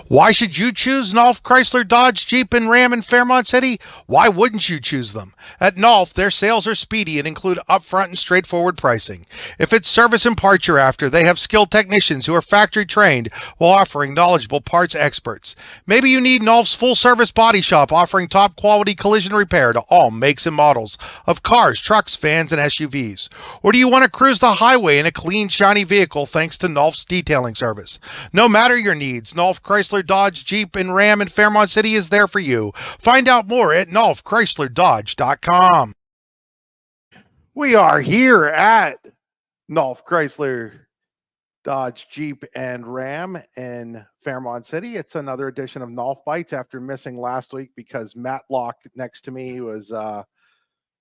Why should you choose Nolf Chrysler Dodge Jeep and Ram in Fairmount City? Why wouldn't you choose them? At Nolf, their sales are speedy and include upfront and straightforward pricing. If it's service and parts you're after, they have skilled technicians who are factory trained while offering knowledgeable parts experts. Maybe you need Nolf's full service body shop offering top quality collision repair to all makes and models of cars, trucks, vans, and SUVs. Or do you want to cruise the highway in a clean, shiny vehicle thanks to Nolf's detailing service? No matter your needs, Nolf Chrysler Dodge, Jeep, and Ram in Fairmount City is there for you. Find out more at NolfChryslerDodge.com. We are here at Nolf Chrysler Dodge, Jeep, and Ram in Fairmount City. It's another edition of Nolf Bites after missing last week because Matt Locke next to me was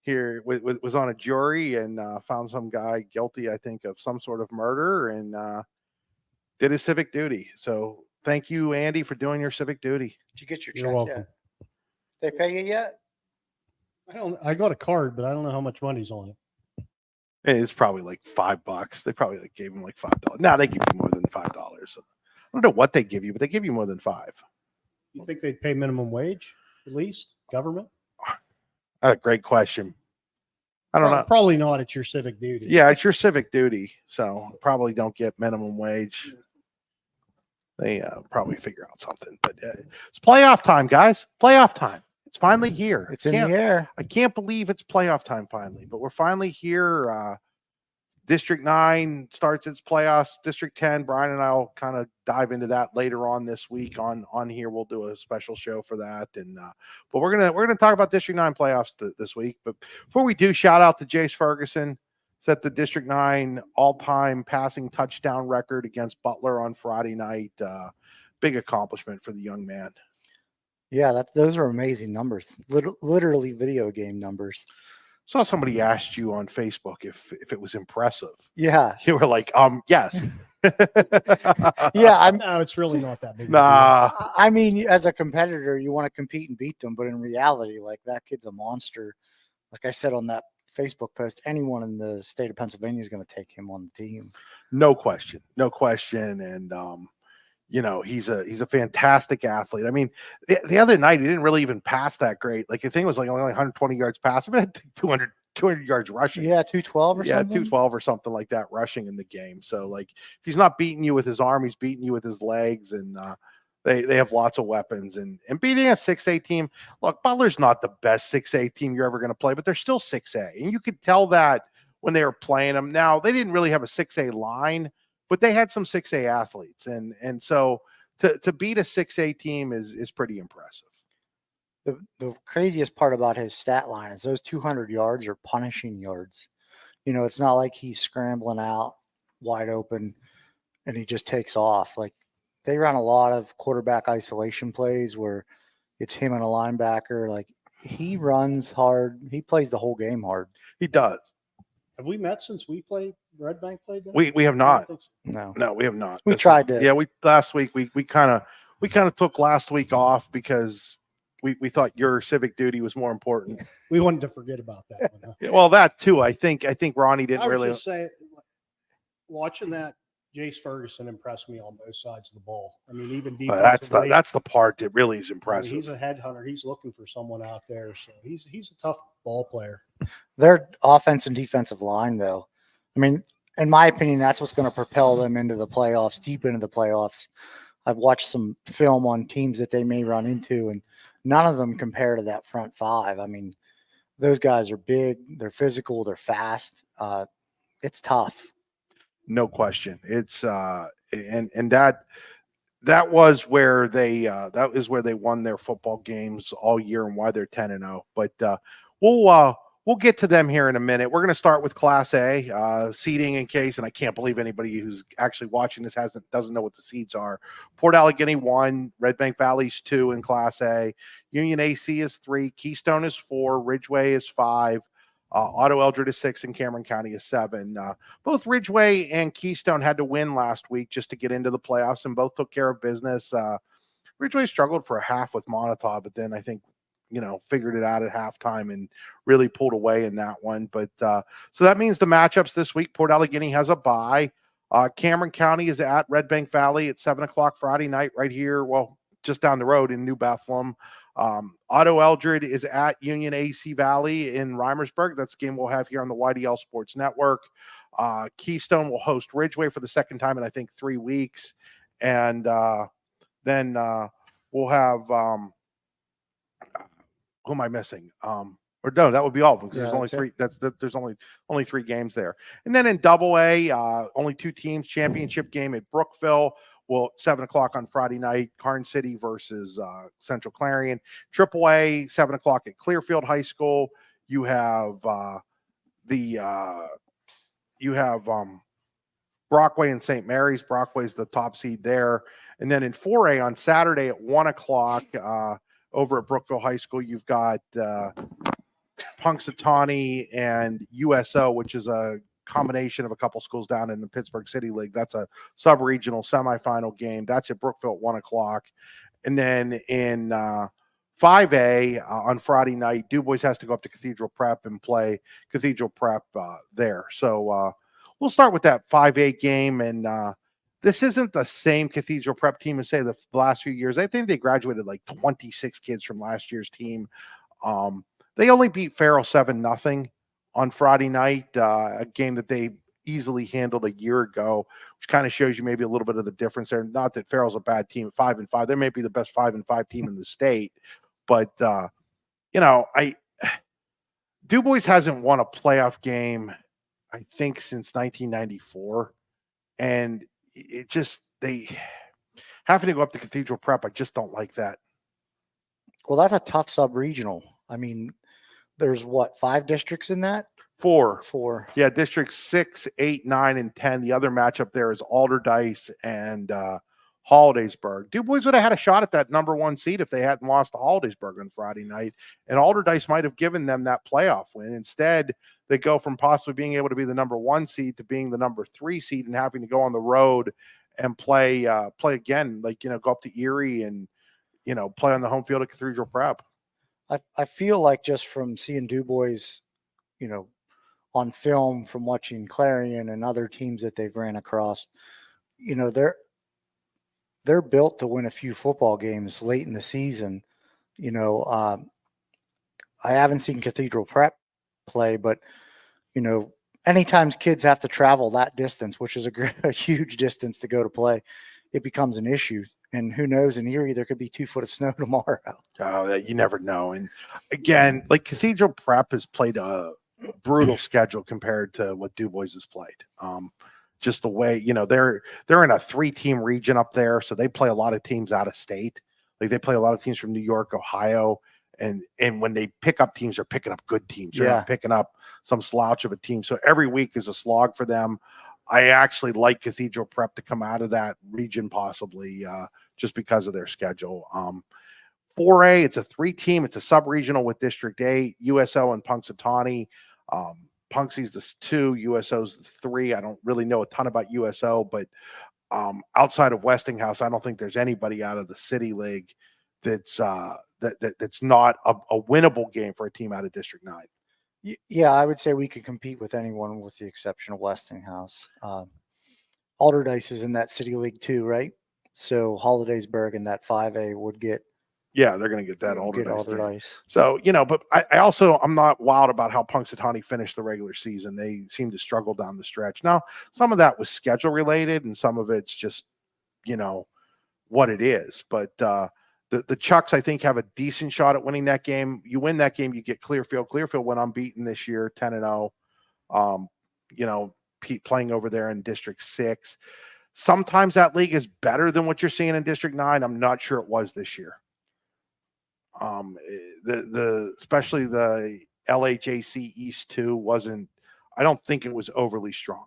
here was on a jury and found some guy guilty, I think, of some sort of murder and did his civic duty. So thank you, Andy, for doing your civic duty. Did you get your You're check welcome. yet? They pay you yet? I got a card, but I don't know how much money's on it. It's probably like $5. They probably gave him like $5. Now they give you more than $5. I don't know what they give you, but they give you more than $5. You think they'd pay minimum wage at least? Government? A great question. I don't know. Probably not. It's your civic duty. Yeah, it's your civic duty, so probably don't get minimum wage. They probably figure out something, but it's playoff time, guys. Playoff time. It's finally here. It's in the air. I can't believe it's playoff time finally, but we're finally here. District 9 starts its playoffs. District 10, Brian and I will kind of dive into that later on this week. On here, we'll do a special show for that. And but we're gonna talk about District 9 playoffs this week. But before we do, shout out to Jace Ferguson. Set the District 9 all-time passing touchdown record against Butler on Friday night. Big accomplishment for the young man. Yeah, those are amazing numbers. Literally video game numbers. Saw somebody asked you on Facebook if it was impressive. Yeah. You were like, yes. Yeah, No, it's really not that big. Nah. I mean, as a competitor, you want to compete and beat them, but in reality, like, that kid's a monster. Like I said on that Facebook post, anyone in the state of Pennsylvania is going to take him on the team. No question. And he's a fantastic athlete. I mean, the other night he didn't really even pass that great. Like, the thing was like only 120 yards passing, but had 200 yards rushing. Yeah, 212 or something. Yeah, 212 or something like that rushing in the game. So, like, if he's not beating you with his arm, he's beating you with his legs, and they have lots of weapons. And beating a 6A team, look, Butler's not the best 6A team you're ever going to play, but they're still 6A. And you could tell that when they were playing them. Now, they didn't really have a 6A line, but they had some 6A athletes. And so to beat a 6A team is pretty impressive. The craziest part about his stat line is those 200 yards are punishing yards. You know, it's not like he's scrambling out wide open and he just takes off. Like, they run a lot of quarterback isolation plays where it's him and a linebacker. Like, he runs hard. He plays the whole game hard. He does. Have we met since we played? Red Bank played that? We have not. No, we have not. We tried to. Yeah, last week we kind of took last week off because we thought your civic duty was more important. We wanted to forget about that one. Huh? Yeah, well, that too. I think Ronnie didn't really just say, watching that, Jace Ferguson impressed me on both sides of the ball. I mean, even defensively, that's the part that really is I mean, impressive. he's a headhunter. He's looking for someone out there, so he's a tough ball player. Their offense and defensive line, though, I mean, in my opinion, that's what's going to propel them into the playoffs, deep into the playoffs. I've watched some film on teams that they may run into, and none of them compare to that front five. I mean, those guys are big, they're physical, they're fast. It's tough. No question. It's and that was where they won their football games all year and why they're 10-0. But we'll get to them here in a minute. We're going to start with Class A seeding in case, and I can't believe anybody who's actually watching this doesn't know what the seeds are. Port Allegany 1, Red Bank Valley's 2 in Class A, Union AC is 3, Keystone is 4, Ridgeway is 5, Otto Eldred is 6, and Cameron County is 7. Both Ridgeway and Keystone had to win last week just to get into the playoffs, and both took care of business. Ridgeway struggled for a half with Montauk, but then I think figured it out at halftime and really pulled away in that one. But so that means the matchups this week, Port Allegany has a bye. Cameron County is at Red Bank Valley at 7:00 Friday night right here. Well, just down the road in New Bethlehem. Otto Eldred is at Union AC Valley in Reimersburg. That's the game we'll have here on the YDL Sports Network. Keystone will host Ridgeway for the second time in, I think, 3 weeks. And then we'll have who am I missing? Or no, that would be all of them because there's only three. There's only 3 games there. And then in Double A, only 2 teams. Championship game at Brookville. Well, 7:00 on Friday night. Karn City versus Central Clarion. Triple A, 7:00 at Clearfield High School. You have Brockway and St. Mary's. Brockway's the top seed there. And then in 4A on Saturday at 1:00 over at Brookville High School, you've got Punxsutawney and USO, which is a combination of a couple schools down in the Pittsburgh City League. That's a sub-regional semifinal game. That's at Brookville at 1:00. And then in 5A on Friday night, DuBois has to go up to Cathedral Prep and play Cathedral Prep there. So we'll start with that 5A game. And this isn't the same Cathedral Prep team as, say, the last few years. I think they graduated like 26 kids from last year's team. They only beat Farrell 7-0 on Friday night, a game that they easily handled a year ago, which kind of shows you maybe a little bit of the difference there. Not that Farrell's a bad team at 5-5. They may be the best 5-5 team in the state, but DuBois hasn't won a playoff game, I think, since 1994, and it just they having to go up to Cathedral Prep. I just don't like that. Well, that's a tough sub-regional. I mean, there's 5 districts in that? 4. 4. Yeah, districts 6, 8, 9, and 10. The other matchup there is Alderdice and Hollidaysburg. DuBois would have had a shot at that number 1 seed if they hadn't lost to Hollidaysburg on Friday night, and Alderdice might have given them that playoff win. Instead, they go from possibly being able to be the number 1 seed to being the number 3 seed and having to go on the road and play again, go up to Erie and play on the home field at Cathedral Prep. I feel like just from seeing DuBois, on film, from watching Clarion and other teams that they've ran across, they're built to win a few football games late in the season. I haven't seen Cathedral Prep play, but anytime kids have to travel that distance, which is a huge distance to go to play, it becomes an issue. And who knows, in Erie, there could be 2 foot of snow tomorrow. Oh, you never know. And again, Cathedral Prep has played a brutal schedule compared to what DuBois has played. Just the way, they're in a 3-team region up there. So they play a lot of teams out of state. They play a lot of teams from New York, Ohio. And when they pick up teams, they're picking up good teams. They're not picking up some slouch of a team. So every week is a slog for them. I actually like Cathedral Prep to come out of that region possibly just because of their schedule. 4A, it's a 3-team. It's a sub-regional with District 8, USO and Punxsutawney. Punxsy's the 2, USO's the 3. I don't really know a ton about USO, but outside of Westinghouse, I don't think there's anybody out of the City League that's that's not a winnable game for a team out of District 9. Yeah, I would say we could compete with anyone with the exception of Westinghouse. Alderdice is in that City League too, right? So Hollidaysburg in that 5A would get. Yeah, they're going to get that Alderdice. So, but I'm not wild about how Punxsutawney finished the regular season. They seem to struggle down the stretch. Now, some of that was schedule related and some of it's just, what it is. But the Chucks, I think, have a decent shot at winning that game. You win that game, you get Clearfield. Clearfield went unbeaten this year, 10-0. Pete playing over there in District 6. Sometimes that league is better than what you're seeing in District 9. I'm not sure it was this year. Especially the LHAC East 2 wasn't, I don't think it was overly strong.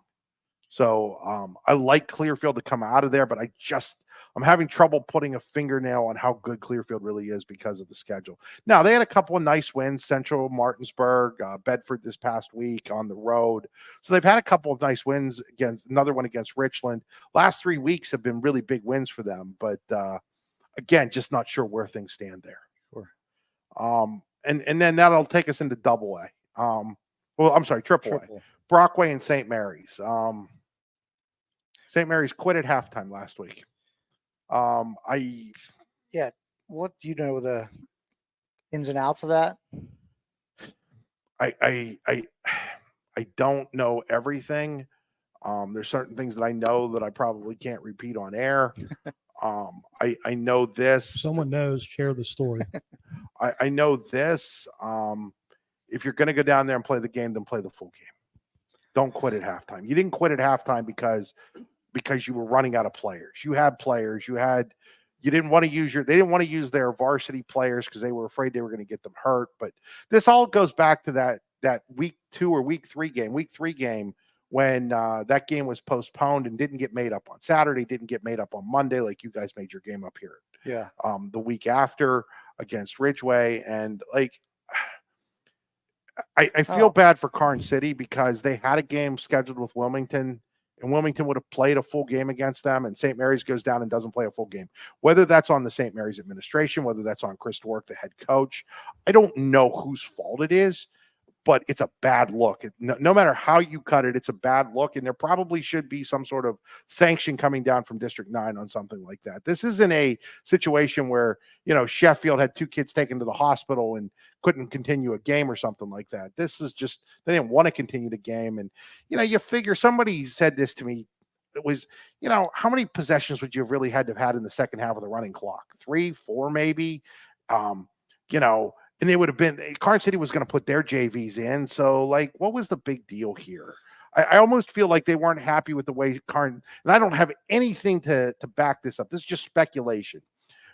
So I like Clearfield to come out of there, but I'm having trouble putting a fingernail on how good Clearfield really is because of the schedule. Now, they had a couple of nice wins, Central, Martinsburg, Bedford this past week on the road. So they've had a couple of nice wins, another one against Richland. Last 3 weeks have been really big wins for them, but again, just not sure where things stand there. Sure. And then that'll take us into Double A. Triple A. Brockway and St. Mary's. St. Mary's quit at halftime last week. I Yeah. What do you know the ins and outs of that? I don't know everything. There's certain things that I know that I probably can't repeat on air. I know this. Someone knows, share the story. I know this. If you're going to go down there and play the game, then play the full game. Don't quit at halftime. You didn't quit at halftime because you were running out of players. You had players. You didn't want to use they didn't want to use their varsity players because they were afraid they were going to get them hurt. But this all goes back to that week 2 or week 3 game. Week 3 game when that game was postponed and didn't get made up on Saturday, didn't get made up on Monday, like you guys made your game up here. Yeah. The week after against Ridgeway. And like, I feel bad for Karn City because they had a game scheduled with Wilmington, and Wilmington would have played a full game against them, and St. Mary's goes down and doesn't play a full game. Whether that's on the St. Mary's administration, whether that's on Chris Dwork, the head coach, I don't know whose fault it is, but it's a bad look. No matter how you cut it, it's a bad look, and there probably should be some sort of sanction coming down from District 9 on something like that. This isn't a situation where, Sheffield had 2 kids taken to the hospital and couldn't continue a game or something like that. This is just, they didn't want to continue the game. And, you figure, somebody said this to me. It was, how many possessions would you have really had to have had in the second half of the running clock? 3, 4, maybe, and they would have been, Karn City was going to put their JVs in. So, like, what was the big deal here? I almost feel like they weren't happy with the way Karn, and I don't have anything to back this up. This is just speculation.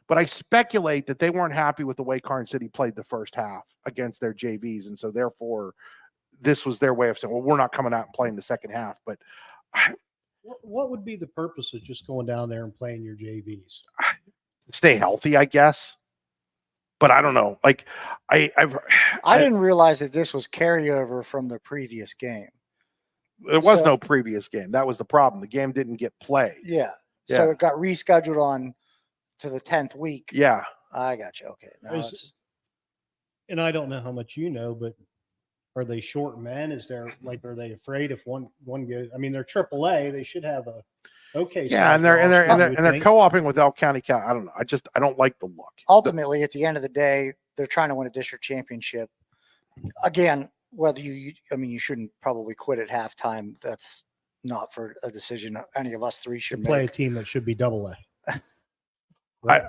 But I speculate that they weren't happy with the way Karn City played the first half against their JVs. And so, therefore, this was their way of saying, well, we're not coming out and playing the second half. But what would be the purpose of just going down there and playing your JVs? Stay healthy, I guess. But I don't know. Like, I didn't realize that this was carryover from the previous game. There was no previous game. That was the problem. The game didn't get played. Yeah. So it got rescheduled on to the 10th week. Yeah. I got you. Okay. And I don't know how much you know, but are they short men? Are they afraid if one goes? I mean, they're AAA. They should have a okay. Yeah, and they're co-oping with Elk County. I don't know. I don't like the look. Ultimately, at the end of the day, they're trying to win a district championship. Again, whether you shouldn't probably quit at halftime. That's not for a decision any of us 3 should play make. A team that should be AA. I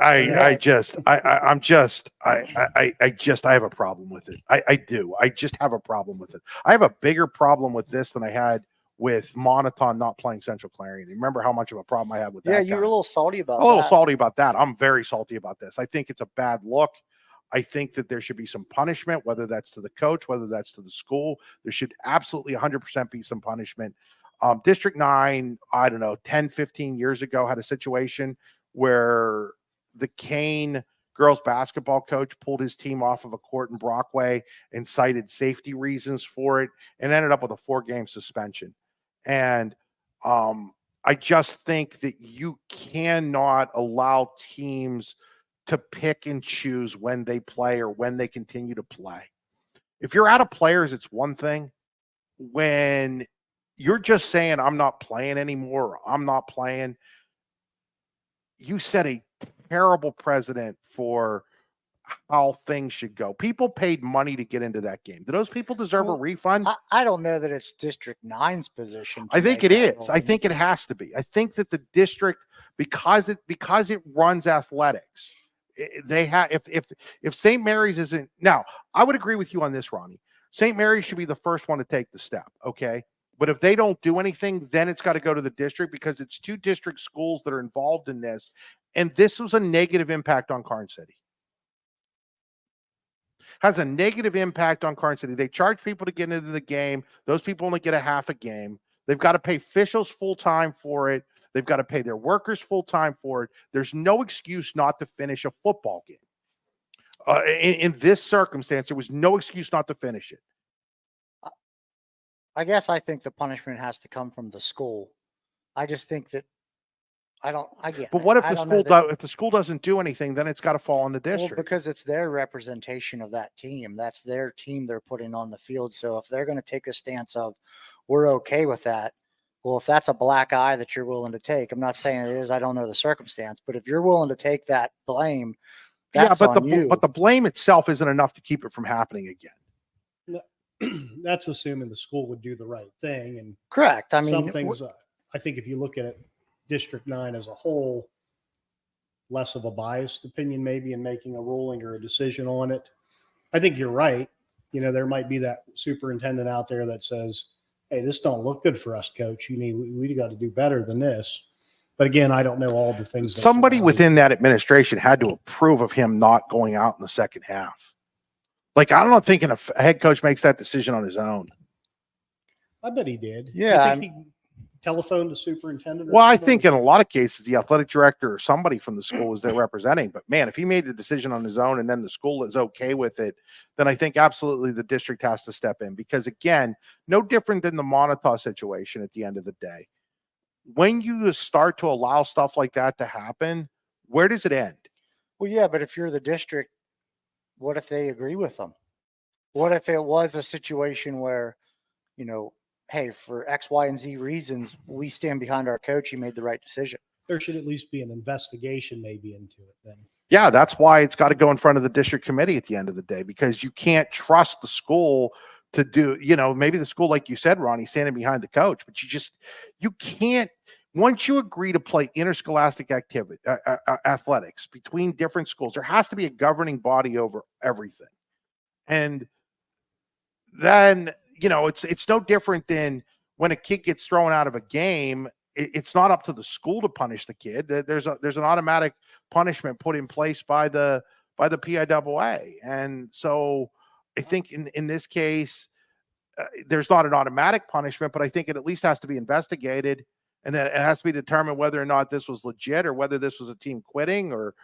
have a problem with it. I do. I just have a problem with it. I have a bigger problem with this than I had with Monoton not playing Central Clarion. Remember how much of a problem I had with that? Yeah, you were a little salty about that. A little salty about that. I'm very salty about this. I think it's a bad look. I think that there should be some punishment, whether that's to the coach, whether that's to the school. There should absolutely 100% be some punishment. District 9, I don't know, 10, 15 years ago had a situation where the Kane girls basketball coach pulled his team off of a court in Brockway and cited safety reasons for it and ended up with a 4-game suspension. And I just think that you cannot allow teams to pick and choose when they play or when they continue to play. If you're out of players, it's one thing. When you're just saying, I'm not playing anymore, or I'm not playing, you set a terrible precedent for how things should go. People paid money to get into that game. Do those people deserve a refund? I don't know that it's District 9's position. I think it is. I think it has to be. I think that the district, because it runs athletics, they have. If St. Mary's isn't now, I would agree with you on this, Ronnie. St. Mary's should be the first one to take the step. Okay. But if they don't do anything, then it's got to go to the district because it's 2 district schools that are involved in this. And this was a negative impact on Karn City. Has a negative impact on Karn City. They charge people to get into the game. Those people only get a half a game. They've got to pay officials full-time for it. They've got to pay their workers full-time for it. There's no excuse not to finish a football game. In this circumstance, there was no excuse not to finish it. I guess I think the punishment has to come from the school. I just think that But what if the school doesn't do anything? Then it's got to fall on the district. Well, because it's their representation of that team. That's their team they're putting on the field. So if they're going to take a stance of we're okay with that, Well, if that's a black eye that you're willing to take, I'm not saying it is, I don't know the circumstance, but if you're willing to take that blame, that's but on you. but the blame itself isn't enough to keep it from happening again. That's assuming the school would do the right thing. And correct. I mean, some things, I think if you look at it, District 9 as a whole, less of a biased opinion maybe in making a ruling or a decision on it. I think you're right. You know, there might be that superintendent out there that says, hey, this don't look good for us, coach. We got to do better than this. But again, I don't know all the things. Somebody within that administration had to approve of him not going out in the second half. Like, I don't think a head coach makes that decision on his own. I bet he did. Yeah. I think he telephoned the superintendent. Well, I think in a lot of cases, the athletic director or somebody from the school is there representing. But man, if he made the decision on his own and then the school is okay with it, then I think absolutely the district has to step in. Because again, no different than the Montauk situation at the end of the day. When you start to allow stuff like that to happen, where does it end? Well, yeah, but if you're the district, what if they agree with them? What if it was a situation where, you know, hey, for X, Y, and Z reasons, we stand behind our coach. He made the right decision. There should at least be an investigation maybe into it then. Yeah, that's why it's got to go in front of the district committee at the end of the day, because you can't trust the school to do, you know, maybe the school, like you said, Ronnie, standing behind the coach, but you can't, once you agree to play interscholastic activity, athletics between different schools, there has to be a governing body over everything. And then, you know, it's no different than when a kid gets thrown out of a game. It's not up to the school to punish the kid. There's an automatic punishment put in place by the PIAA. And so I think in this case, there's not an automatic punishment, but I think it at least has to be investigated, and then it has to be determined whether or not this was legit or whether this was a team quitting. Or,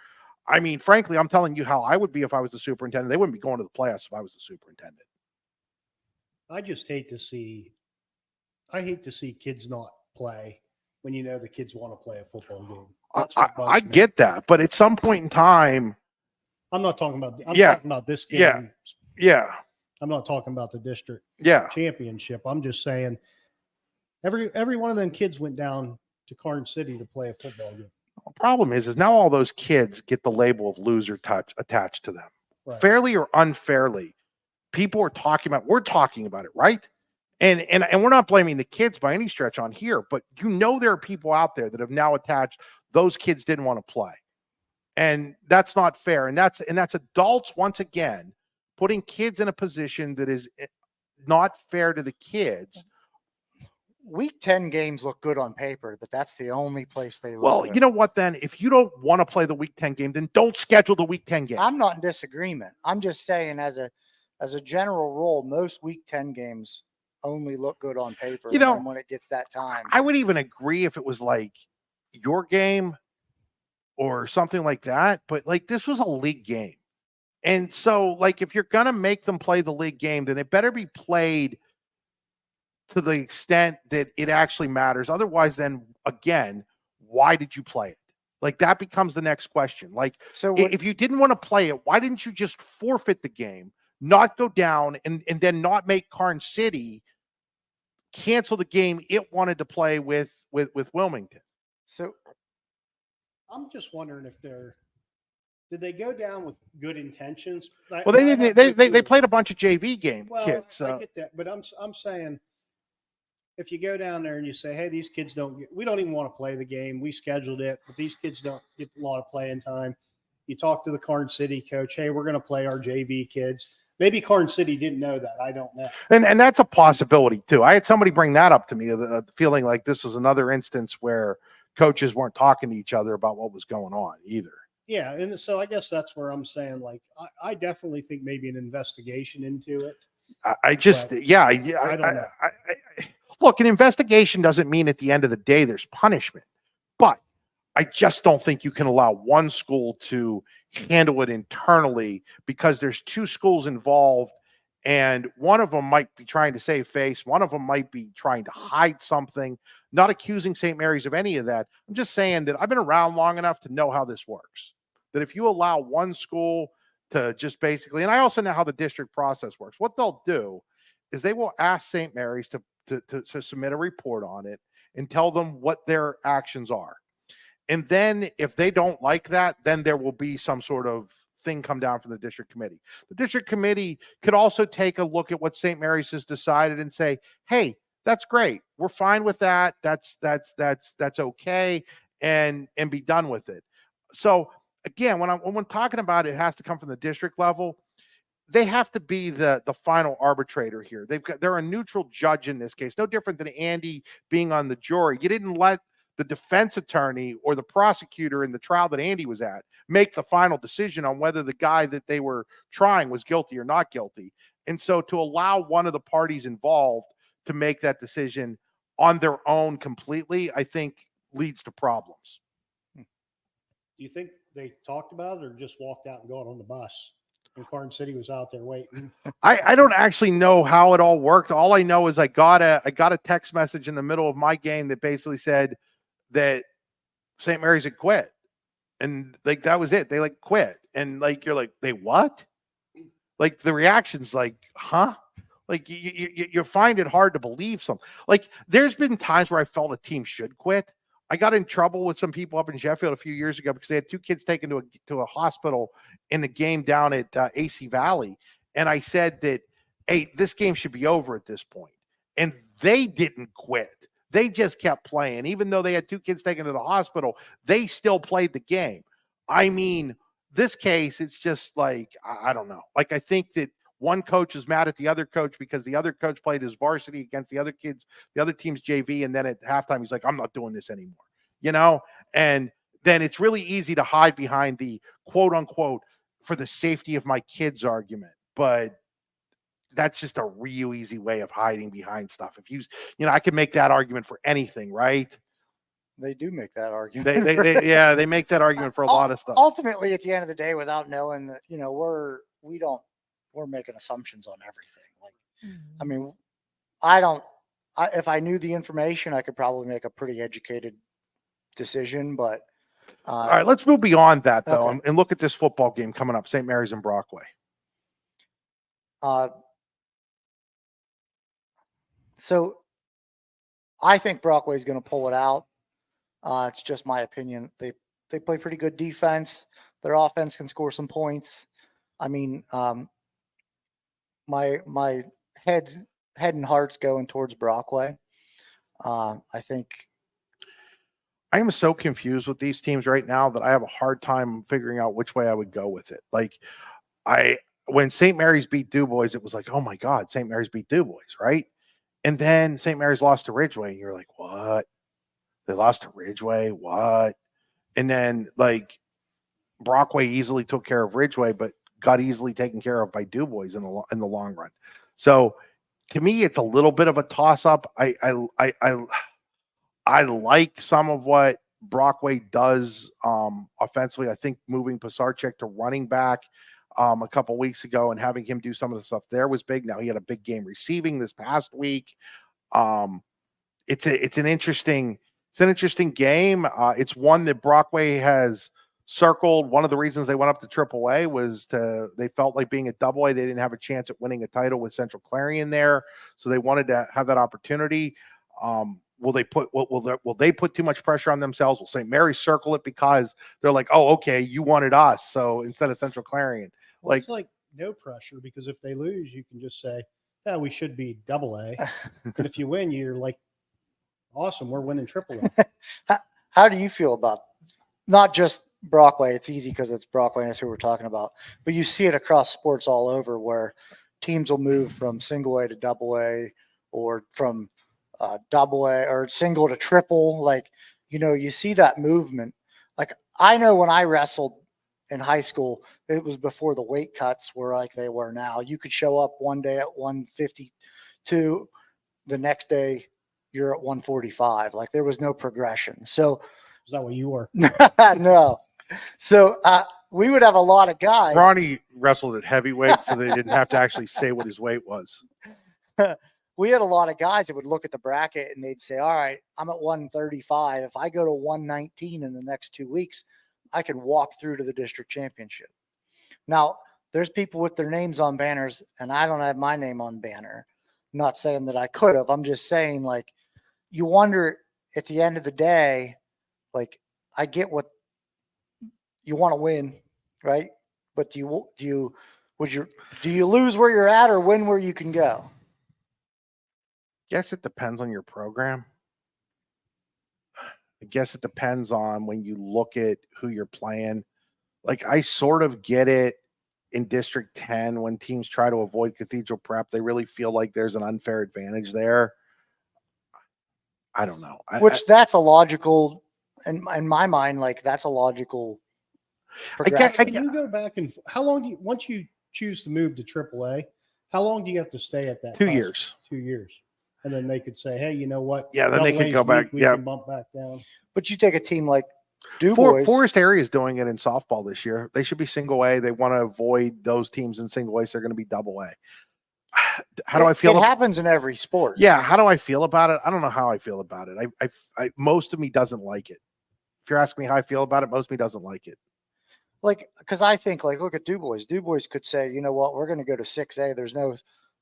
I mean, frankly, I'm telling you how I would be if I was the superintendent. They wouldn't be going to the playoffs if I was the superintendent. I hate to see kids not play when you know the kids want to play a football game. I get that, but at some point in time, I'm not talking about. I'm talking about this game. Yeah. I'm not talking about the district championship. I'm just saying every one of them kids went down to Karn City to play a football game. The problem is now all those kids get the label of loser attached to them, right. Fairly or unfairly. We're talking about it, right? And we're not blaming the kids by any stretch on here, but you know there are people out there that have now attached those kids didn't want to play. And that's not fair. And that's adults once again putting kids in a position that is not fair to the kids. Week 10 games look good on paper, but that's the only place they look Well, good. you know what then? If you don't want to play the Week 10 game, then don't schedule the Week 10 game. I'm not in disagreement. I'm just saying as a general rule, most Week 10 games only look good on paper. You know, when it gets that time. I would even agree if it was like your game or something like that, but like this was a league game. And so like if you're going to make them play the league game, then it better be played to the extent that it actually matters. Otherwise, then again, why did you play it? Like that becomes the next question. Like, so if you didn't want to play it, why didn't you just forfeit the game, not go down and then not make Karn City cancel the game it wanted to play with Wilmington? So I'm just wondering if did they go down with good intentions? Well, they didn't. They played a bunch of JV kids. I get that, but I'm saying if you go down there and you say, "Hey, these kids we don't even want to play the game. We scheduled it, but these kids don't get a lot of playing time." You talk to the Karn City coach, "Hey, we're going to play our JV kids." Maybe Karn City didn't know that. I don't know. And that's a possibility too. I had somebody bring that up to me, feeling like this was another instance where coaches weren't talking to each other about what was going on either. Yeah, and so I guess that's where I'm saying, like, I definitely think maybe an investigation into it. I don't know. Look, an investigation doesn't mean at the end of the day there's punishment, but I just don't think you can allow one school to handle it internally because there's two schools involved and one of them might be trying to save face. One of them might be trying to hide something, not accusing St. Mary's of any of that. I'm just saying that I've been around long enough to know how this works, that if you allow one school to just basically, and I also know how the district process works, what they'll do is they will ask St. Mary's to submit a report on it. and tell them what their actions are. And then if they don't like that, then there will be some sort of thing come down from the district committee. The district committee could also take a look at what St. Mary's has decided and say, hey, that's great. We're fine with that. That's okay. And be done with it. So again, when I'm talking about it has to come from the district level, they have to be the final arbitrator here. They're a neutral judge in this case, no different than Andy being on the jury. You didn't let the defense attorney or the prosecutor in the trial that Andy was at make the final decision on whether the guy that they were trying was guilty or not guilty. And so to allow one of the parties involved to make that decision on their own completely, I think leads to problems. Do you think they talked about it or just walked out and got on the bus? And Carn City was out there waiting. I don't actually know how it all worked. All I know is I got a text message in the middle of my game that basically said that St. Mary's had quit. And like, that was it. They like quit. And like, you're like, they what? Like the reaction's like, huh? Like you find it hard to believe something. Like there's been times where I felt a team should quit. I got in trouble with some people up in Sheffield a few years ago because they had two kids taken to a hospital in the game down at AC Valley. And I said that, hey, this game should be over at this point. And they didn't quit. They just kept playing. Even though they had two kids taken to the hospital, they still played the game. I mean, this case, it's just like, I don't know. Like, I think that one coach is mad at the other coach because the other coach played his varsity against the other kids, the other team's JV. And then at halftime, he's like, I'm not doing this anymore, you know? And then it's really easy to hide behind the quote unquote, for the safety of my kids argument. But that's just a real easy way of hiding behind stuff. If you I could make that argument for anything, right? They do make that argument. They make that argument for a lot of stuff. Ultimately, at the end of the day, without knowing that, we're making assumptions on everything. Like, I mean, if I knew the information, I could probably make a pretty educated decision, but. All right, let's move beyond that though, okay. and look at this football game coming up, St. Mary's and Brockway. So I think Brockway is going to pull it out. It's just my opinion. They play pretty good defense. Their offense can score some points. I mean, my head and heart's going towards Brockway. I think I am so confused with these teams right now that I have a hard time figuring out which way I would go with it. Like, when St. Mary's beat DuBois, it was like, oh my God, St. Mary's beat DuBois, right? And then St. Mary's lost to Ridgeway, and you're like, what? They lost to Ridgeway? What? And then, like, Brockway easily took care of Ridgeway, but got easily taken care of by DuBois in the long run. So, to me, it's a little bit of a toss-up. I like some of what Brockway does offensively. I think moving Pisarcik to running back a couple weeks ago and having him do some of the stuff there was big. Now he had a big game receiving this past week. It's an interesting game. It's one that Brockway has circled. One of the reasons they went up to AAA was they felt like being at AA, they didn't have a chance at winning a title with Central Clarion there, so they wanted to have that opportunity. Will they put too much pressure on themselves? Will St. Mary's circle it because they're like, oh, okay, you wanted us, so instead of Central Clarion? Well, it's like no pressure, because if they lose, you can just say, yeah, we should be AA. And if you win, you're like, awesome, we're winning AAA. How do you feel about not just Brockway? It's easy because it's Brockway, that's who we're talking about. But you see it across sports all over where teams will move from single A to AA, or from double A or single to triple. Like, you see that movement. Like, I know when I wrestled in high school, it was before the weight cuts were like they were now. You could show up one day at 152, the next day you're at 145. Like, there was no progression. So is that what you were? No. So we would have a lot of guys. Ronnie wrestled at heavyweight, so they didn't have to actually say what his weight was. We had a lot of guys that would look at the bracket and they'd say, all right, I'm at 135. If I go to 119 in the next 2 weeks, I can walk through to the district championship. Now, there's people with their names on banners, and I don't have my name on banner. I'm not saying that I could have. I'm just saying, like, you wonder at the end of the day, like I get what you want to win, right? But do you lose where you're at or win where you can go? Guess it depends on your program. I guess it depends on when you look at who you're playing. Like I sort of get it in District 10 when teams try to avoid Cathedral Prep. They really feel like there's an unfair advantage there. I don't know. That's a logical, in my mind, like that's a logical progression. Can you go back and how long do you, once you choose to move to AAA, how long do you have to stay at that? 2 years. 2 years. And then they could say, hey, you know what? Yeah, then they could go back. We can bump back down. But you take a team like DuBois. Forest Area is doing it in softball this year. They should be single A. They want to avoid those teams in single A, so they're going to be double A. How do I feel? It happens in every sport. Yeah. How do I feel about it? I don't know how I feel about it. I most of me doesn't like it. If you're asking me how I feel about it, most of me doesn't like it. Like, because I think, like, look at DuBois. DuBois could say, you know what, we're going to go to 6A. There's no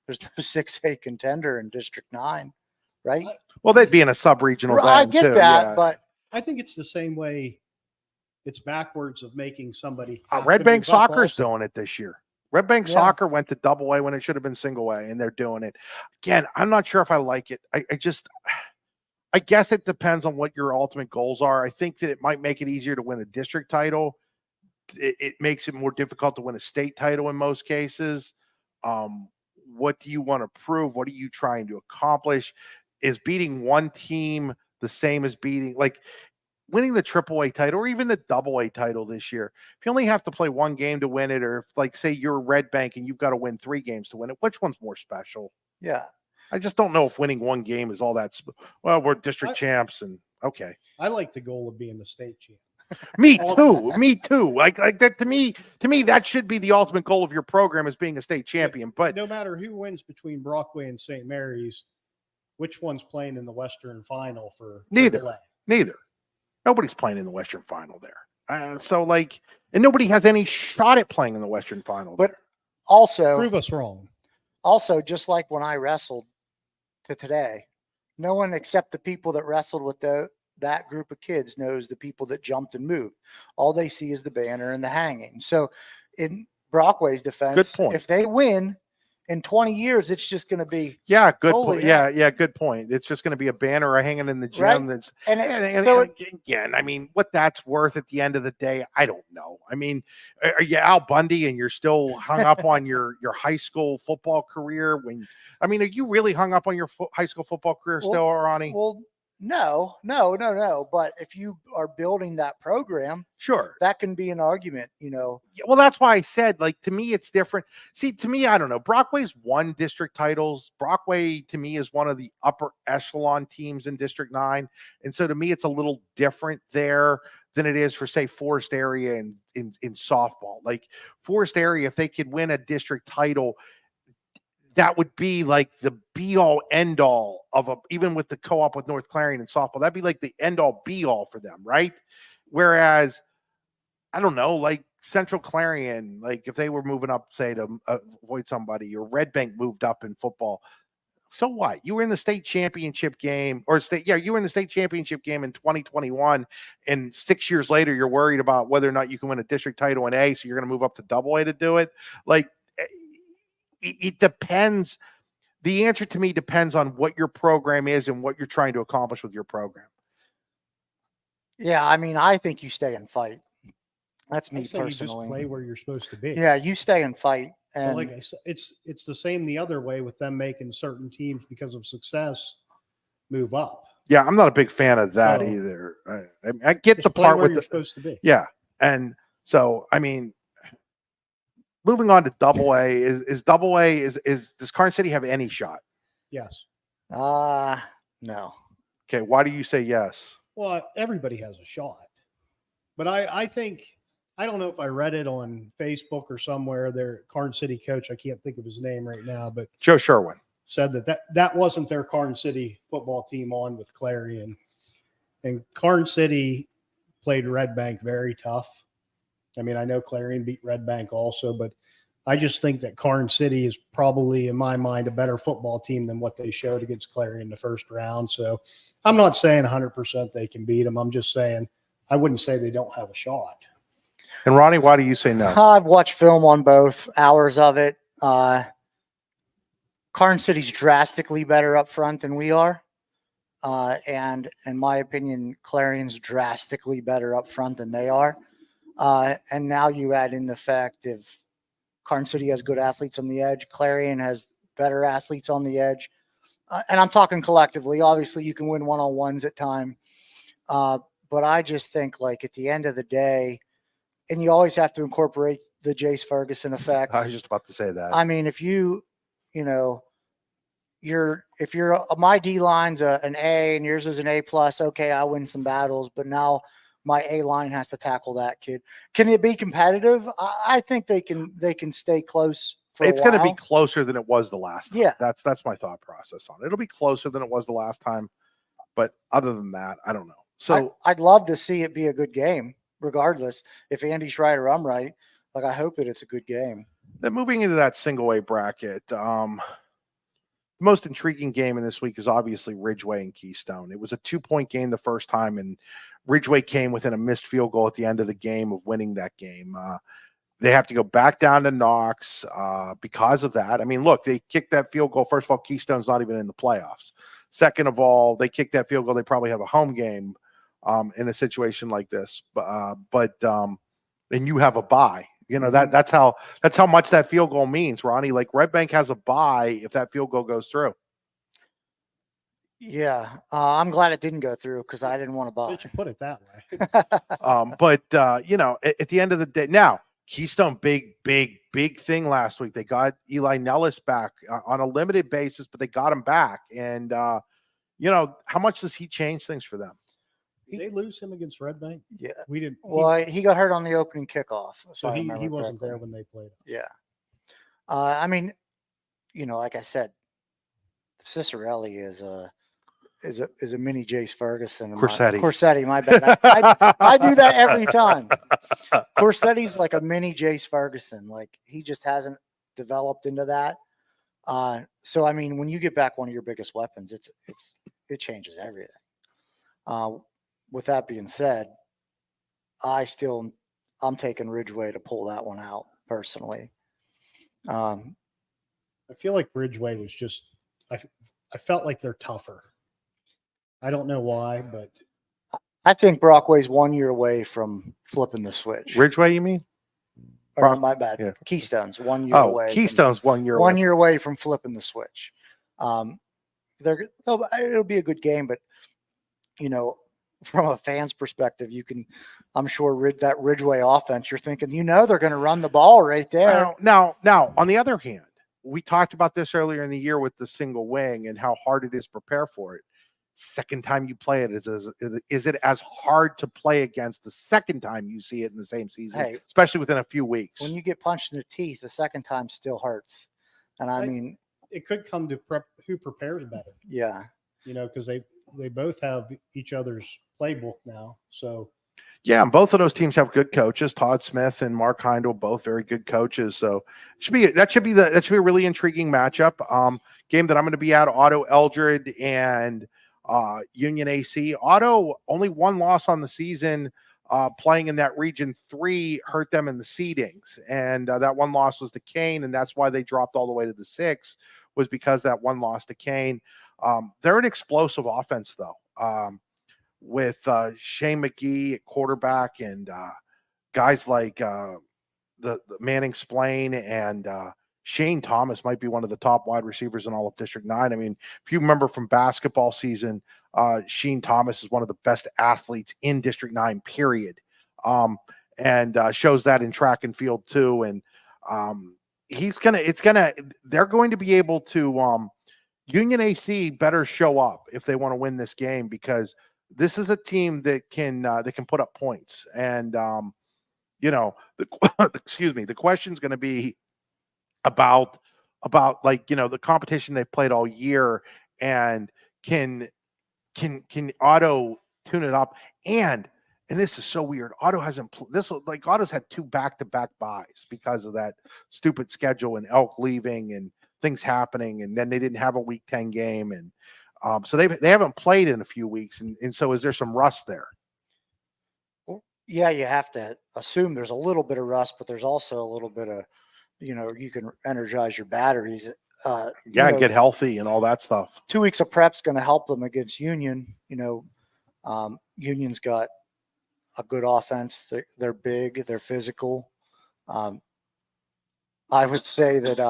6A contender in District 9, right? Well, they'd be in a sub-regional. I get too, that, yeah. but I think it's the same way. It's backwards of making somebody. Red Bank Soccer's doing it this year. Red Bank Soccer went to double A when it should have been single A, and they're doing it. Again, I'm not sure if I like it. I guess it depends on what your ultimate goals are. I think that it might make it easier to win a district title. It makes it more difficult to win a state title in most cases. What do you want to prove? What are you trying to accomplish? Is beating one team the same as winning the AAA title or even the AA title this year? If you only have to play one game to win it, or if, like, say you're Red Bank and you've got to win 3 games to win it, which one's more special? Yeah. I just don't know if winning one game is all that. Well, we're district champs, and okay. I like the goal of being the state champ. Me too. Me too. Like that to me, that should be the ultimate goal of your program, is being a state champion. But no matter who wins between Brockway and St. Mary's, which one's playing in the Western Final for neither? Nobody's playing in the Western Final there. And nobody has any shot at playing in the Western Final. But also, prove us wrong. Also, just like when I wrestled to today, no one except the people that wrestled with that group of kids knows the people that jumped and moved. All they see is the banner and the hanging. So in Brockway's defense, if they win in 20 years, it's just going to be good point. Yeah, good point. It's just going to be a banner hanging in the gym. Right? And again, I mean, what that's worth at the end of the day, I don't know. I mean, are you Al Bundy and you're still hung up on your high school football career? Are you really hung up on your high school football career still, Ronnie? Well, no. But if you are building that program, sure, that can be an argument, Well, that's why I said, to me, it's different. See, to me, I don't know. Brockway's won district titles. Brockway, to me, is one of the upper echelon teams in District 9. And so to me, it's a little different there than it is for, say, Forest Area in softball. Like Forest Area, if they could win a district title, that would be like the be all end all even with the co-op with North Clarion and softball, that'd be like the end all be all for them. Right. Whereas I don't know, like Central Clarion, like if they were moving up, say, to avoid somebody, or Red Bank moved up in football. So what? You were in the state championship game you were in the state championship game in 2021. And 6 years later, you're worried about whether or not you can win a district title in A. So you're going to move up to AA to do it. Like, it depends. The answer to me depends on what your program is and what you're trying to accomplish with your program. Yeah, I think you stay and fight. That's me personally. You just play where you're supposed to be. Yeah, you stay and fight. And like I said, it's the same the other way with them making certain teams, because of success, move up. Yeah, I'm not a big fan of that either. I get the part where with you're supposed to be. Yeah, and so moving on to AA, is does Karn City have any shot? Yes. No. Okay, why do you say yes? Well, everybody has a shot. But I think, I don't know if I read it on Facebook or somewhere, their Karn City coach, I can't think of his name right now, but Joe Sherwin said that wasn't their Karn City football team on with Clarion. And Karn City played Red Bank very tough. I know Clarion beat Red Bank also, but I just think that Karn City is probably, in my mind, a better football team than what they showed against Clarion in the first round. So I'm not saying 100% they can beat them. I'm just saying I wouldn't say they don't have a shot. And Ronnie, why do you say no? I've watched film on both hours of it. Karn City's drastically better up front than we are. And in my opinion, Clarion's drastically better up front than they are. And now you add in the fact if Karn City has good athletes on the edge, Clarion has better athletes on the edge. And I'm talking collectively. Obviously, you can win one-on-ones at time. But I just think, like, at the end of the day, and you always have to incorporate the Jace Ferguson effect. I was just about to say that. I mean, if my D line's an A and yours is an A plus, okay, I win some battles, but now my A line has to tackle that kid. Can it be competitive? I think they can stay close. It's going to be closer than it was the last time. Yeah, that's my thought process on it. It'll be closer than it was the last time, but other than that, I don't know. So I'd love to see it be a good game, regardless if Andy's right or I'm right. Like, I hope that it's a good game. Then moving into that single A bracket, the most intriguing game in this week is obviously Ridgeway and Keystone. It was a 2-point game the first time, and Ridgeway came within a missed field goal at the end of the game of winning that game. They have to go back down to Knox because of that. I mean, look, they kicked that field goal. First of all, Keystone's not even in the playoffs. Second of all, they kicked that field goal. They probably have a home game in a situation like this. And you have a bye. You know, that's how much that field goal means, Ronnie. Like, Red Bank has a bye if that field goal goes through. Yeah, I'm glad it didn't go through because I didn't want to buy. Since you put it that way. But you know, at the end of the day, now Keystone, big thing last week. They got Eli Nellis back on a limited basis, but they got him back. And you know, how much does he change things for them? Did they lose him against Red Bank? Yeah, we didn't. Well, he got hurt on the opening kickoff, so he wasn't there when they played. Yeah, I mean, you know, like I said, Cicerelli is a mini Jace Ferguson. Corsetti, my bad. I do that every time. Corsetti's like a mini Jace Ferguson. Like, he just hasn't developed into that. So I mean, when you get back one of your biggest weapons, it changes everything. With that being said, I'm taking Ridgeway to pull that one out personally. I feel like Ridgeway was just. I felt like they're tougher. I don't know why, but I think Brockway's 1 year away from flipping the switch. Ridgeway, you mean? Or, my bad. Yeah. Keystone's 1 year away. Keystone's 1 year away. 1 year away from flipping the switch. It'll be a good game, but you know, from a fan's perspective, I'm sure that Ridgeway offense, you're thinking, you know, they're going to run the ball right there. Now, on the other hand, we talked about this earlier in the year with the single wing and how hard it is to prepare for it. Second time you play it, is it as hard to play against the second time you see it in the same season, especially within a few weeks? When you get punched in the teeth, the second time still hurts. And I mean, it could come to who prepares better. Yeah. You know, because they both have each other's playbook now. So yeah, and both of those teams have good coaches. Todd Smith and Mark Heindel, both very good coaches. So that should be a really intriguing matchup. Game that I'm going to be at, Otto Eldred and Union AC. Otto, only one loss on the season, playing in that Region 3 hurt them in the seedings. And that one loss was to Kane, and that's why they dropped all the way to the 6, was because that one loss to Kane. They're an explosive offense, though, with Shane McGee at quarterback and guys like the Manning Splain and Shane Thomas might be one of the top wide receivers in all of District 9. I mean, if you remember from basketball season, Shane Thomas is one of the best athletes in District 9, period. And shows that in track and field too. And they're going to be able to, Union AC better show up if they want to win this game, because this is a team that can put up points. And, you know, the question is going to be about like, you know, the competition they've played all year, and can Otto tune it up? And and this is so weird. Otto hasn't Otto's had 2 back-to-back buys because of that stupid schedule and Elk leaving and things happening, and then they didn't have a Week 10 game, and so they haven't played in a few weeks, and so is there some rust there? Well, yeah, you have to assume there's a little bit of rust, but there's also a little bit of, you can energize your batteries. Get healthy and all that stuff. 2 weeks of prep's going to help them against Union. Union's got a good offense. They're big. They're physical. I would say that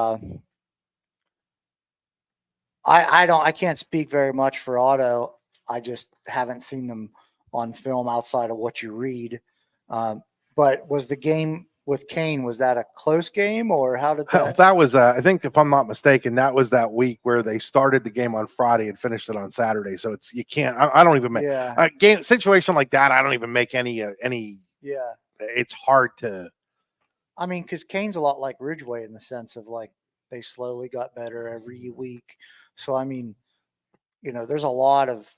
I can't speak very much for Otto. I just haven't seen them on film outside of what you read. But was the game with Kane, was that a close game, or how did that? That was, I think, if I'm not mistaken, that was that week where they started the game on Friday and finished it on Saturday. So you can't. I don't even make a game situation like that. I don't even make any. Yeah, it's hard to. I mean, because Kane's a lot like Ridgeway in the sense of like they slowly got better every week. So I mean, there's a lot of.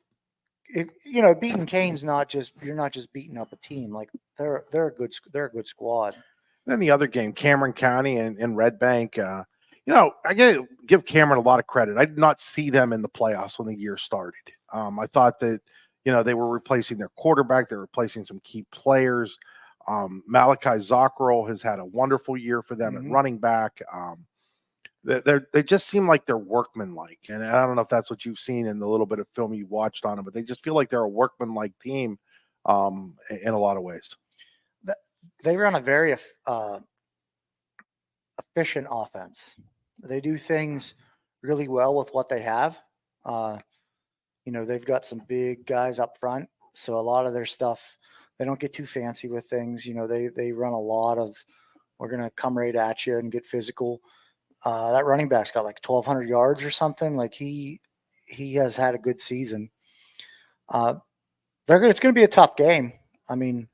Beating Kane's you're not just beating up a team. Like they're a good squad. Then the other game, Cameron County and Red Bank. I gotta give Cameron a lot of credit. I did not see them in the playoffs when the year started. I thought that they were replacing their quarterback, they're replacing some key players. Malachi Zockerl has had a wonderful year for them at running back. They just seem like they're workmanlike, and I don't know if that's what you've seen in the little bit of film you watched on them, but they just feel like they're a workmanlike team in a lot of ways. They run a very efficient offense. They do things really well with what they have. They've got some big guys up front, so a lot of their stuff, they don't get too fancy with things. They run a lot of, we're going to come right at you and get physical. That running back's got like 1,200 yards or something. Like he has had a good season. It's going to be a tough game. I mean,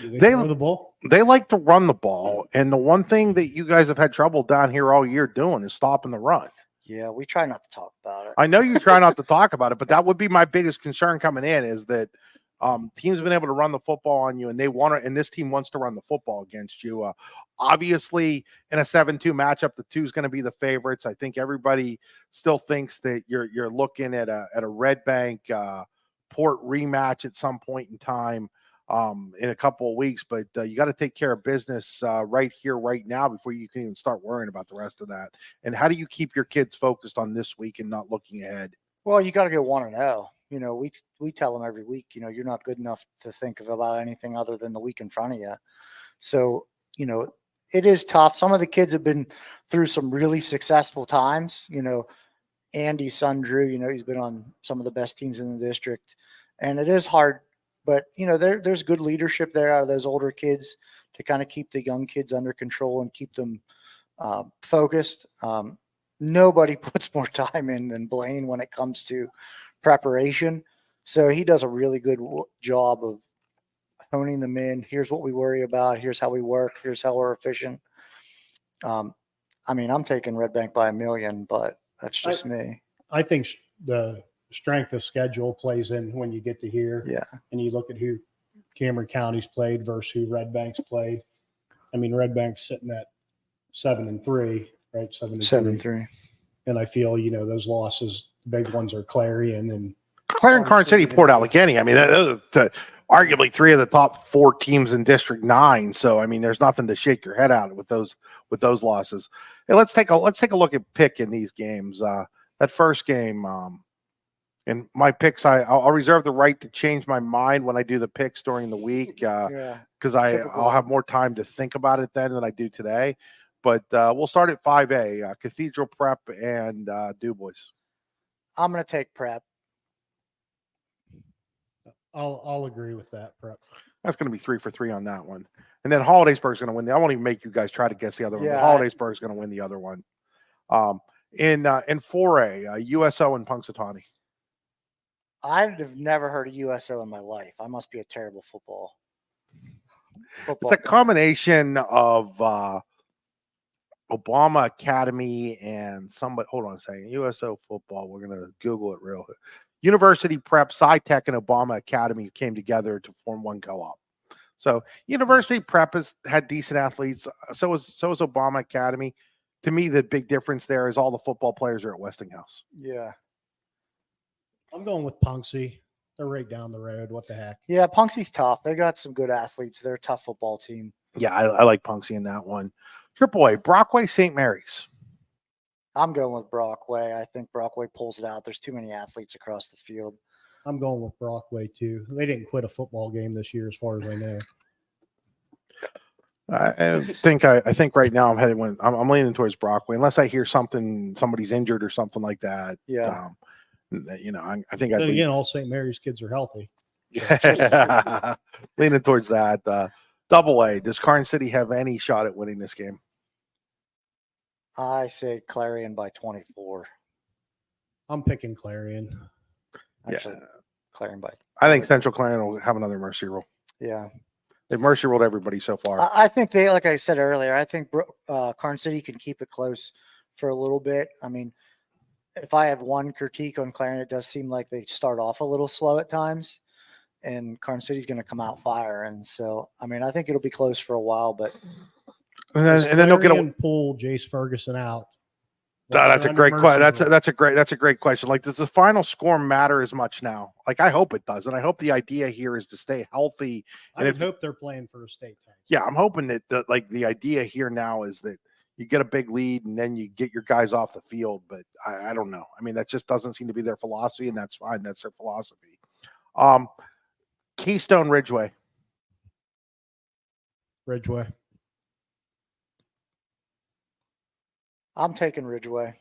they throw the ball. They like to run the ball, and the one thing that you guys have had trouble down here all year doing is stopping the run. Yeah, we try not to talk about it. I know you try not to talk about it, but that would be my biggest concern coming in is that teams have been able to run the football on you, and and this team wants to run the football against you. Obviously, in a 7-2 matchup, the 2 is going to be the favorites. I think everybody still thinks that you're looking at a Red Bank Port rematch at some point in time in a couple of weeks, but you got to take care of business right here, right now, before you can even start worrying about the rest of that. And how do you keep your kids focused on this week and not looking ahead? Well, you got to get 1-0. We tell them every week, you're not good enough to think about anything other than the week in front of you. So, it is tough. Some of the kids have been through some really successful times. Andy's son, Drew, he's been on some of the best teams in the district, and it is hard, but there's good leadership there out of those older kids to kind of keep the young kids under control and keep them focused. Nobody puts more time in than Blaine when it comes to preparation. So he does a really good job of honing them in. Here's what we worry about. Here's how we work. Here's how we're efficient. I'm taking Red Bank by 1,000,000, but that's just me. I think the strength of schedule plays in when you get to here. Yeah. And you look at who Cameron County's played versus who Red Bank's played. I mean, Red Bank's sitting at 7-3, right? 7-3. And I feel, those losses, the big ones are Clarion and Karn City, Port Allegheny. I mean, those are arguably 3 of the top 4 teams in District 9. So, I mean, there's nothing to shake your head out with those losses. Hey, let's take a look at pick in these games. That first game, and my picks, I'll reserve the right to change my mind when I do the picks during the week because I'll have more time to think about it then than I do today. But we'll start at 5A, Cathedral Prep and Du Bois. I'm going to take Prep. I'll agree with that, Prep. That's going to be 3 for 3 on that one. And then Hollidaysburg's going to win. I won't even make you guys try to guess the other one. Hollidaysburg's going to win the other one. In 4A, USO and Punxsutawney. I've never heard of USO in my life. I must be a terrible football. It's a combination of Obama Academy and somebody. Hold on a second. USO football. We're going to Google it real quick. University Prep, SciTech, and Obama Academy came together to form one co-op. So University Prep has had decent athletes. So is Obama Academy. To me, the big difference there is all the football players are at Westinghouse. Yeah. I'm going with Punxsutawney. They're right down the road. What the heck? Yeah, Punxsy's tough. They got some good athletes. They're a tough football team. Yeah, I like Punxsy in that one. AAA, Brockway, St. Mary's. I'm going with Brockway. I think Brockway pulls it out. There's too many athletes across the field. I'm going with Brockway too. They didn't quit a football game this year, as far as I know. I think right now I'm leaning towards Brockway, unless I hear somebody's injured or something like that. Yeah. I think Then again, all St. Mary's kids are healthy. Leaning towards that. Double A, does Carn City have any shot at winning this game? I say Clarion by 24. I'm picking Clarion. Actually, Clarion by. I think Central Clarion will have another mercy rule. Yeah. They've mercy ruled everybody so far. I think they, like I said earlier, I think Carn City can keep it close for a little bit. I mean, if I had one critique on Clarion, it does seem like they start off a little slow at times, and Carn City's going to come out fire. And so, I mean, I think it'll be close for a while, but and then they'll get a pull Jace Ferguson out. That's a great question. That's a great question. Like, does the final score matter as much now? Like, I hope it does, and I hope the idea here is to stay healthy. I would hope they're playing for a state title. Yeah, I'm hoping that the idea here now is that you get a big lead and then you get your guys off the field. But I don't know. I mean, that just doesn't seem to be their philosophy, and that's fine. That's their philosophy. Keystone Ridgeway. Ridgeway. I'm taking Ridgeway.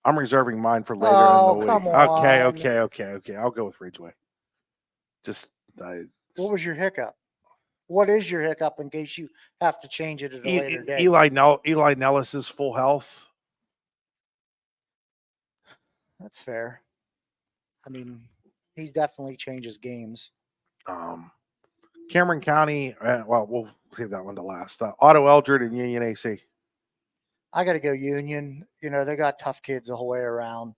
I'm reserving mine for later in the week. Come on. Okay. I'll go with Ridgeway. What was your hiccup? What is your hiccup in case you have to change it at a later date? Eli Nellis is full health. That's fair. I mean, he's definitely changes games. Cameron County, we'll save that one to last. Otto Eldred and Union AC. I got to go Union. They got tough kids the whole way around.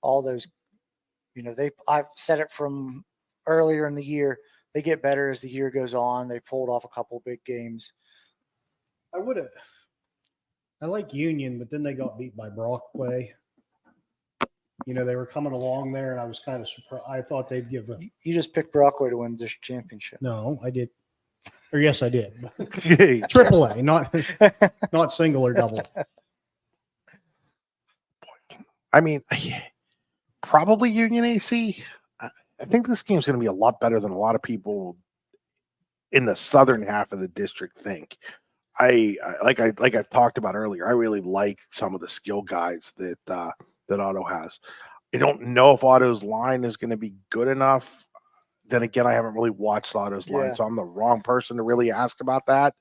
All those, I've said it from earlier in the year. They get better as the year goes on. They pulled off a couple big games. I like Union, but then they got beat by Brockway. They were coming along there, and I was kind of surprised. I thought they'd give a. You just picked Brockway to win this championship. No, I did. Or yes, I did. Triple A, not single or double. I mean, probably Union AC. I think this game's going to be a lot better than a lot of people in the southern half of the district think. Like I've talked about earlier, I really like some of the skill guys that Otto has. I don't know if Otto's line is going to be good enough. Then again, I haven't really watched Otto's line, so I'm the wrong person to really ask about that.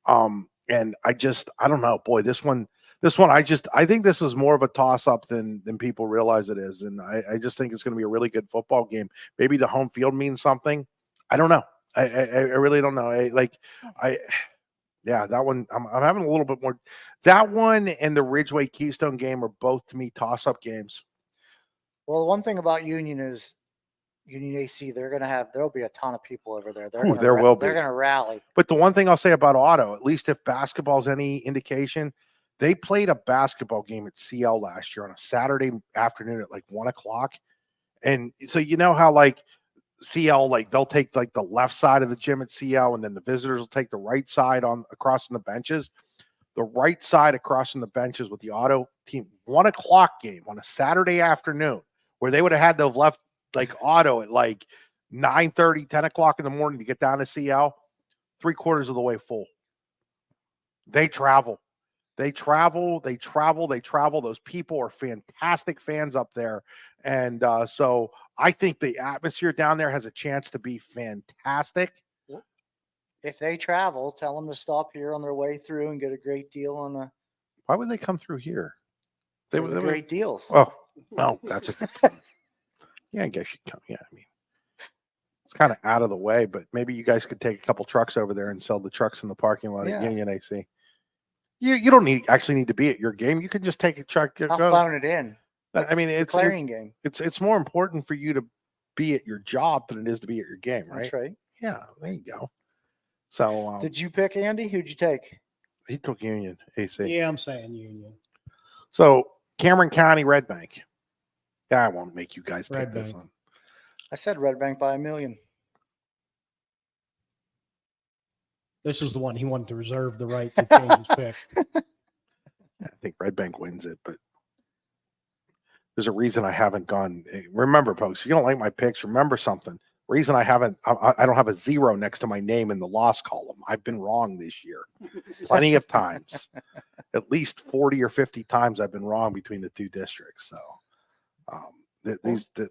And I don't know. Boy, this one, I think this is more of a toss-up than people realize it is. And I just think it's going to be a really good football game. Maybe the home field means something. I don't know. I really don't know. That one, I'm having a little bit more. That one and the Ridgeway Keystone game are both, to me, toss-up games. Well, the one thing about Union is Union AC, there'll be a ton of people over there. They're going to rally. But the one thing I'll say about Otto, at least if basketball's any indication, they played a basketball game at CL last year on a Saturday afternoon at like 1:00. And so how CL, they'll take the left side of the gym at CL, and then the visitors will take the right side across from the benches. The right side across from the benches with the Otto team, 1:00 game on a Saturday afternoon, where they would have had to have left Otto at 9:30, 10:00 in the morning to get down to CL, 3/4 of the way full. They travel. Those people are fantastic fans up there. And so I think the atmosphere down there has a chance to be fantastic. If they travel, tell them to stop here on their way through and get a great deal on the. Why would they come through here? They were great deals. Oh, well, that's a good point. Yeah, I guess you come. Yeah, I mean, it's kind of out of the way, but maybe you guys could take a couple trucks over there and sell the trucks in the parking lot at Union AC. You don't actually need to be at your game. You can just take a truck. I'll phone it in. I mean, it's Clarion game. It's more important for you to be at your job than it is to be at your game, right? That's right. Yeah, there you go. So Did you pick Andy? Who'd you take? he took Union AC. Yeah, I'm saying Union. So Cameron County, Red Bank. Yeah, I won't make you guys pick Red this Bank. one. I said Red Bank by 1,000,000. This is the one he wanted to reserve the right to change his pick. I think Red Bank wins it, but there's a reason I haven't gone. Remember, folks, if you don't like my picks, remember something. Reason I don't have a 0 next to my name in the loss column. I've been wrong this year plenty of times. At least 40 or 50 times I've been wrong between the two districts. So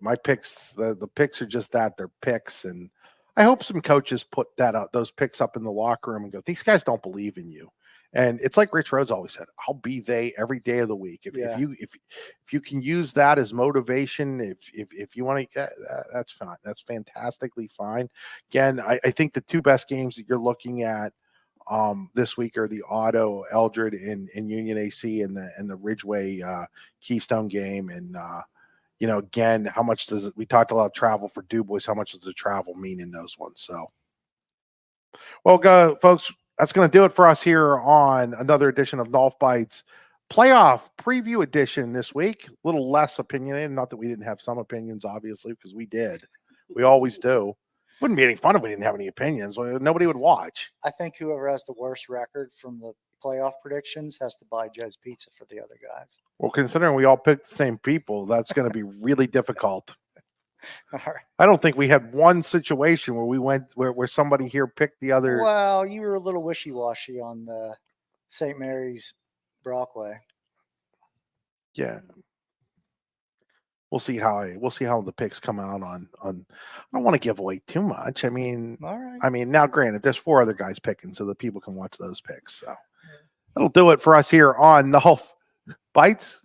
my picks, the picks are just that, they're picks. And I hope some coaches put those picks up in the locker room and go, these guys don't believe in you. And it's like Rich Rhodes always said, I'll be they every day of the week. If you can use that as motivation, if you want to, that's fine. That's fantastically fine. Again, I think the two best games that you're looking at this week are the Auto Eldred and Union AC and the Ridgeway Keystone game. And again, how much does it? We talked about travel for DuBois. How much does the travel mean in those ones? So, well, go, folks. That's going to do it for us here on another edition of Nolf Bites playoff preview edition this week. A little less opinionated. Not that we didn't have some opinions, obviously, because we did. We always do. Wouldn't be any fun if we didn't have any opinions. Nobody would watch. I think whoever has the worst record from the playoff predictions has to buy Joe's Pizza for the other guys. Well, considering we all picked the same people, that's going to be really difficult. All right. I don't think we had one situation where we went where somebody here picked the other. Well, you were a little wishy-washy on the St. Mary's Brockway. Yeah. We'll see how the picks come out on. I don't want to give away too much. I mean, All right. Now granted, there's 4 other guys picking, so that people can watch those picks. So that'll do it for us here on Nolf Bites,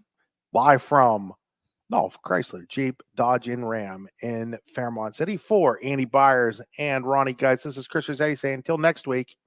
live from Nolf Chrysler, Jeep, Dodge, and Ram in Fairmount City. For Andy Byers and Ronnie Geis, this is Chris Rossetti saying until next week.